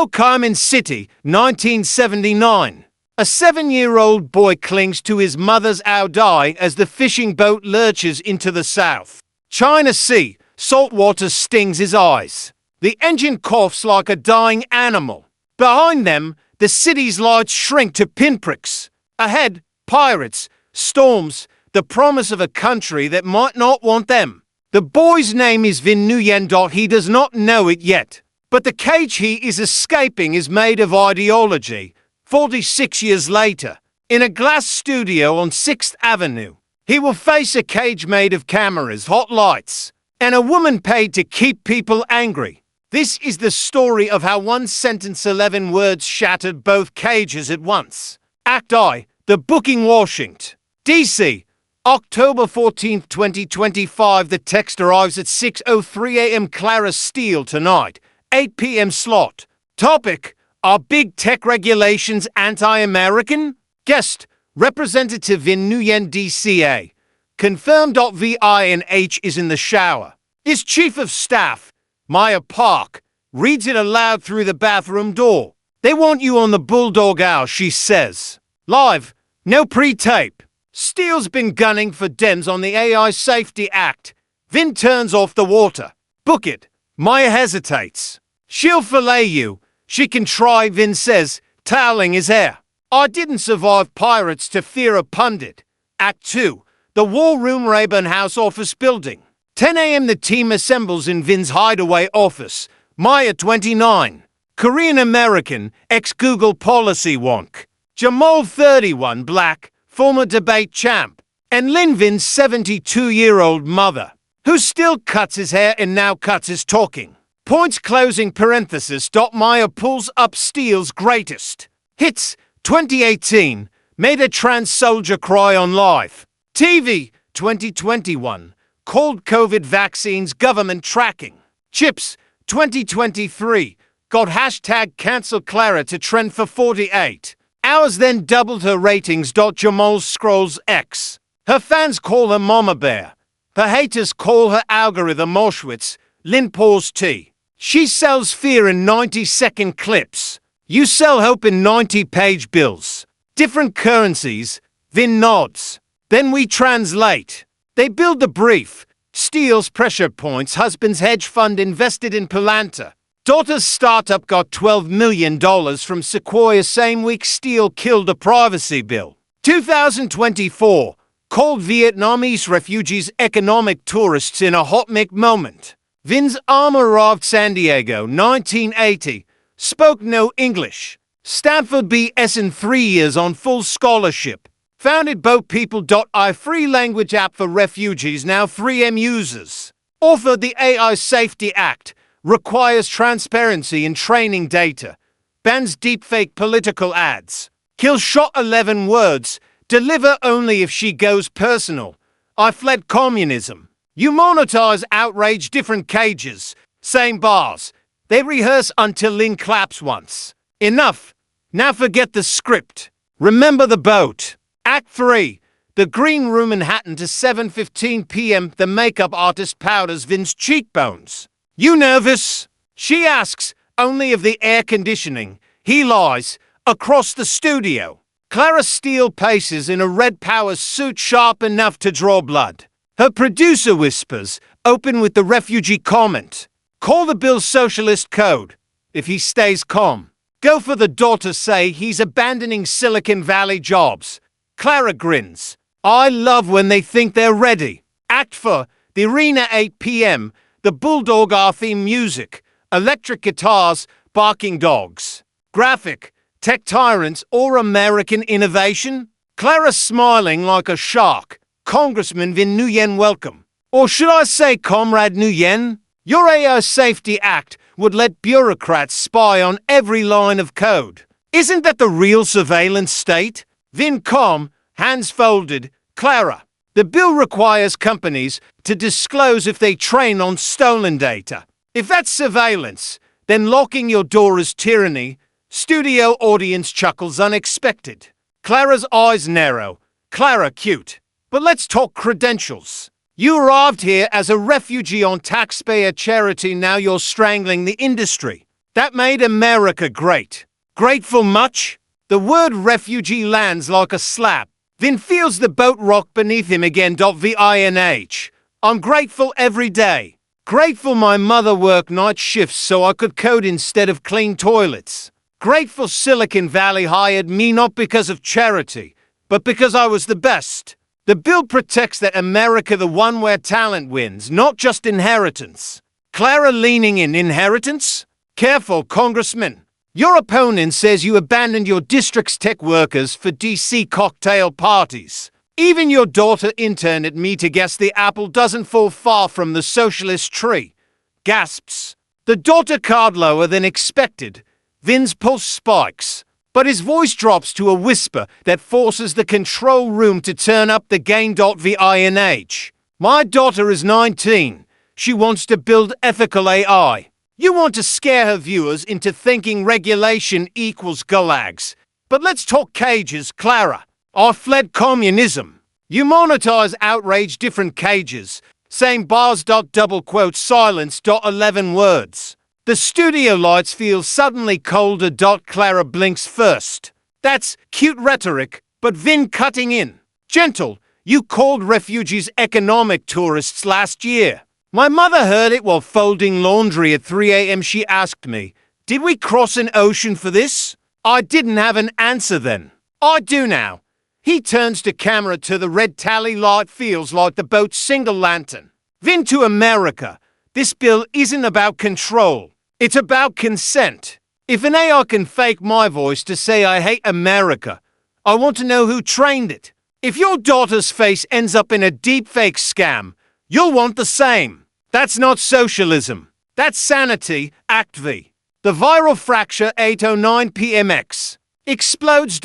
Oklahoma City, 1979. A 7-year-old boy clings to his mother's Audi as the fishing boat lurches into the south. China Sea, salt water stings his eyes. The engine coughs like a dying animal. Behind them, the city's lights shrink to pinpricks. Ahead, pirates, storms, the promise of a country that might not want them. The boy's name is Vin Nguyen. He does not know it yet. But the cage he is escaping is made of ideology. 46 years later, in a glass studio on 6th Avenue, he will face a cage made of cameras, hot lights, and a woman paid to keep people angry. This is the story of how one sentence, 11 words shattered both cages at once. Act I, The Booking, Washington, D.C., October 14, 2025. The text arrives at 6:03 a.m. Clara Steele tonight, 8 p.m. slot. Topic: Are big tech regulations anti-American? Guest: Representative Vin Nguyen, DCA. Confirmed. VINH is in the shower. His chief of staff, Maya Park, reads it aloud through the bathroom door. They want you on the Bulldog Hour, she says. Live, no pre-tape. Steele's been gunning for Dems on the AI Safety Act. Vin turns off the water. Book it. Maya hesitates. She'll fillet you. She can try, Vin says, toweling his hair. I didn't survive pirates to fear a pundit. Act 2. The War Room, Rayburn House office building. 10 a.m. The team assembles in Vin's hideaway office. Maya, 29. Korean-American, ex-Google policy wonk. Jamal, 31, black, former debate champ. And Lin, Vin's 72-year-old mother, who still cuts his hair and now cuts his talking. Points closing parenthesis. Maya pulls up Steele's greatest hits 2018, made a trans soldier cry on live TV 2021, called COVID vaccines government tracking. Chips 2023, got hashtag cancel Clara to trend for 48 hours, then doubled her ratings. Jamal scrolls X. Her fans call her Mama Bear. Her haters call her algorithm Auschwitz. Lin pours tea. She sells fear in 90-second clips. You sell hope in 90-page bills. Different currencies. Vin nods. Then we translate. They build the brief. Steele's pressure points. Husband's hedge fund invested in Palanta. Daughter's startup got $12 million from Sequoia. Same week Steele killed a privacy bill. 2024. Called Vietnamese refugees economic tourists in a hot mic moment. Vin's arm arrived San Diego, 1980. Spoke no English. Stanford BS in 3 years on full scholarship. Founded BoatPeople.ai, free language app for refugees, now 3M users. Authored the AI Safety Act, requires transparency in training data. Bans deepfake political ads. Kills shot 11 words. Deliver only if she goes personal. I fled communism. You monetize outrage, different cages, same bars. They rehearse until Lin claps once. Enough. Now forget the script. Remember the boat. Act 3. The Green Room, Manhattan to 7:15 p.m. The makeup artist powders Vin's cheekbones. You nervous? She asks, only of the air conditioning. He lies. Across the studio. Clara Steele paces in a red power suit sharp enough to draw blood. Her producer whispers, open with the refugee comment. Call the bill socialist code. If he stays calm. Go for the daughter, say he's abandoning Silicon Valley jobs. Clara grins. I love when they think they're ready. Act 4. The arena, 8 p.m. The Bulldog Hour theme music. Electric guitars, barking dogs. Graphic. Tech tyrants or American innovation? Clara smiling like a shark. Congressman Vin Nguyen, welcome. Or should I say Comrade Nguyen? Your AI Safety Act would let bureaucrats spy on every line of code. Isn't that the real surveillance state? Vin calm, hands folded. Clara, the bill requires companies to disclose if they train on stolen data. If that's surveillance, then locking your door is tyranny. Studio audience chuckles unexpected. Clara's eyes narrow. Clara cute. But let's talk credentials. You arrived here as a refugee on taxpayer charity, now you're strangling the industry. That made America great. Grateful much? The word refugee lands like a slap. Vin feels the boat rock beneath him again. Vinh. I'm grateful every day. Grateful my mother worked night shifts so I could code instead of clean toilets. Grateful Silicon Valley hired me not because of charity, but because I was the best. The bill protects that America, the one where talent wins, not just inheritance. Clara leaning in inheritance? Careful, Congressman. Your opponent says you abandoned your district's tech workers for DC cocktail parties. Even your daughter interned at me to guess the apple doesn't fall far from the socialist tree. Gasps. The daughter card lower than expected. Vin's pulse spikes, but his voice drops to a whisper that forces the control room to turn up the gain. Vinh. My daughter is 19. She wants to build ethical AI. You want to scare her viewers into thinking regulation equals gulags. But let's talk cages, Clara. I fled communism. You monetize outrage, different cages. Same bars. Double quote silence. 11 words. The studio lights feel suddenly colder. Clara blinks first. That's cute rhetoric, but Vin cutting in. Gentle, you called refugees economic tourists last year. My mother heard it while folding laundry at 3 a.m. She asked me, did we cross an ocean for this? I didn't have an answer then. I do now. He turns the camera to the red tally light. Feels like the boat's single lantern. Vin to America. This bill isn't about control. It's about consent. If an AI can fake my voice to say I hate America, I want to know who trained it. If your daughter's face ends up in a deepfake scam, you'll want the same. That's not socialism. That's sanity. Act V. The viral fracture 8:09 PMX. Explodes.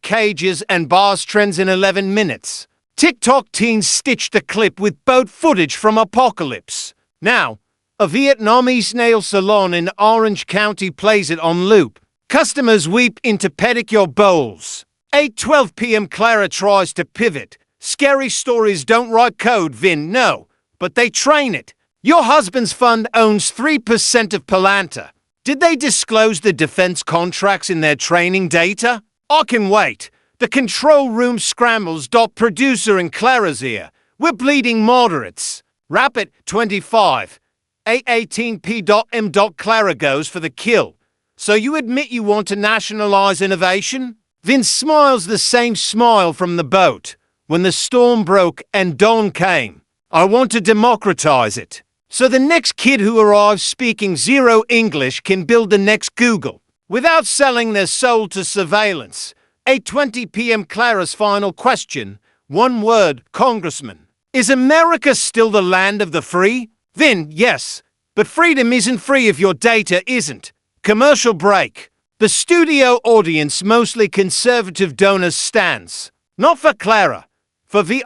Cages and bars trends in 11 minutes. TikTok teens stitched the clip with boat footage from apocalypse. Now, a Vietnamese nail salon in Orange County plays it on loop. Customers weep into pedicure bowls. 8:12 p.m. Clara tries to pivot. Scary stories don't write code, Vin, no, but they train it. Your husband's fund owns 3% of Palanta. Did they disclose the defense contracts in their training data? I can wait. The control room scrambles. Producer in Clara's ear. We're bleeding moderates. Wrap it. 25. 8:18 p.m. Clara goes for the kill. So you admit you want to nationalize innovation? Vince smiles the same smile from the boat. When the storm broke and dawn came, I want to democratize it. So the next kid who arrives speaking zero English can build the next Google without selling their soul to surveillance. 8:20 p.m. Clara's final question. One word, Congressman. Is America still the land of the free? Vin, yes. But freedom isn't free if your data isn't. Commercial break. The studio audience, mostly conservative donors, stands. Not for Clara. For Vinh.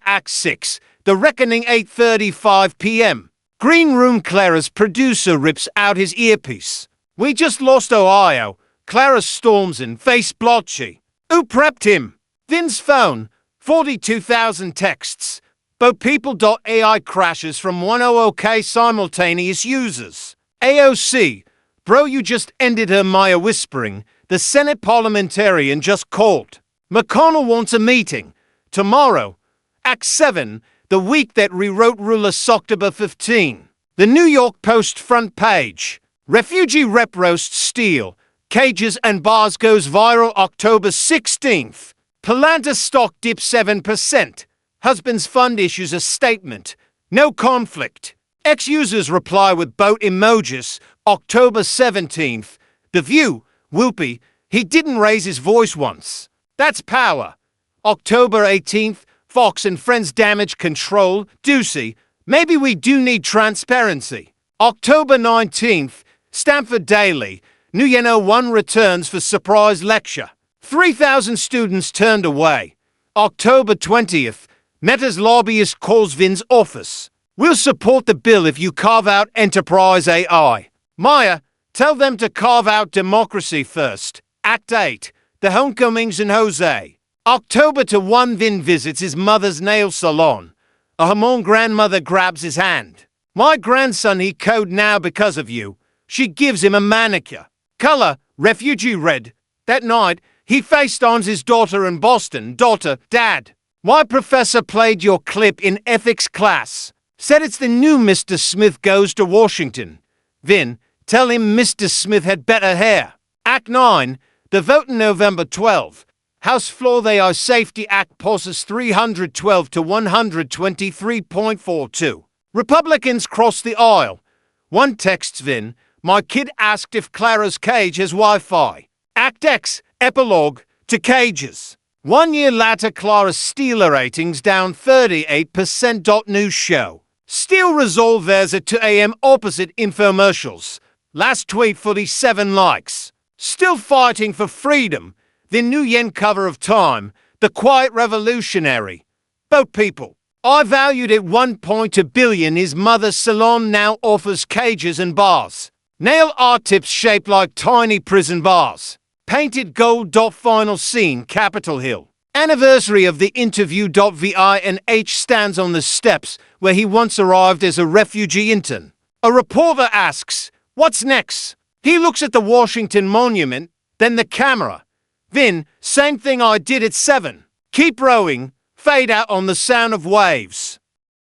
Act 6. The Reckoning. 8:35 p.m. Green Room. Clara's producer rips out his earpiece. We just lost Ohio. Clara storms in, face blotchy. Who prepped him? Vin's phone. 42,000 texts. But people.ai crashes from 100k simultaneous users. AOC. Bro, you just ended her Maya whispering. The Senate parliamentarian just called. McConnell wants a meeting. Tomorrow. Act 7. The week that rewrote Ruler. October 15. The New York Post front page. Refugee rep roasts steel. Cages and bars goes viral. October 16th. Palanta stock dips 7%. Husband's fund issues a statement. No conflict. Ex-users reply with boat emojis. October 17th. The View. Whoopi. He didn't raise his voice once. That's power. October 18th. Fox and Friends damage control. Ducey. Maybe we do need transparency. October 19th. Stanford Daily. New Yeno 1 returns for surprise lecture. 3,000 students turned away. October 20th. Meta's lobbyist calls Vin's office. We'll support the bill if you carve out enterprise AI. Maya, tell them to carve out democracy first. Act 8. The Homecomings in Jose. October 1. Vin visits his mother's nail salon. A Hamon grandmother grabs his hand. My grandson, he code now because of you. She gives him a manicure. Color, refugee red. That night, he FaceTimes his daughter in Boston. Daughter, Dad, my professor played your clip in ethics class. Said it's the new Mr. Smith goes to Washington. Vin, tell him Mr. Smith had better hair. Act 9, the vote in November 12. House Floor AI Safety Act passes 312 to 123.42. Republicans cross the aisle. One texts Vin, my kid asked if Clara's cage has Wi-Fi. Act X, epilogue, to cages. 1 year later, Clara's Steeler ratings down 38%. News show. Still resolve there's a 2 a.m. opposite infomercials. Last tweet 47 likes. Still fighting for freedom. The New Yen cover of Time. The Quiet Revolutionary. Boat people. I valued at 1.2 billion. His mother's salon now offers cages and bars. Nail art tips shaped like tiny prison bars. Painted gold. Final scene, Capitol Hill. Anniversary of the interview. Vi and H stands on the steps where he once arrived as a refugee intern. A reporter asks, what's next? He looks at the Washington Monument, then the camera. Vin, same thing I did at 7. Keep rowing, fade out on the sound of waves.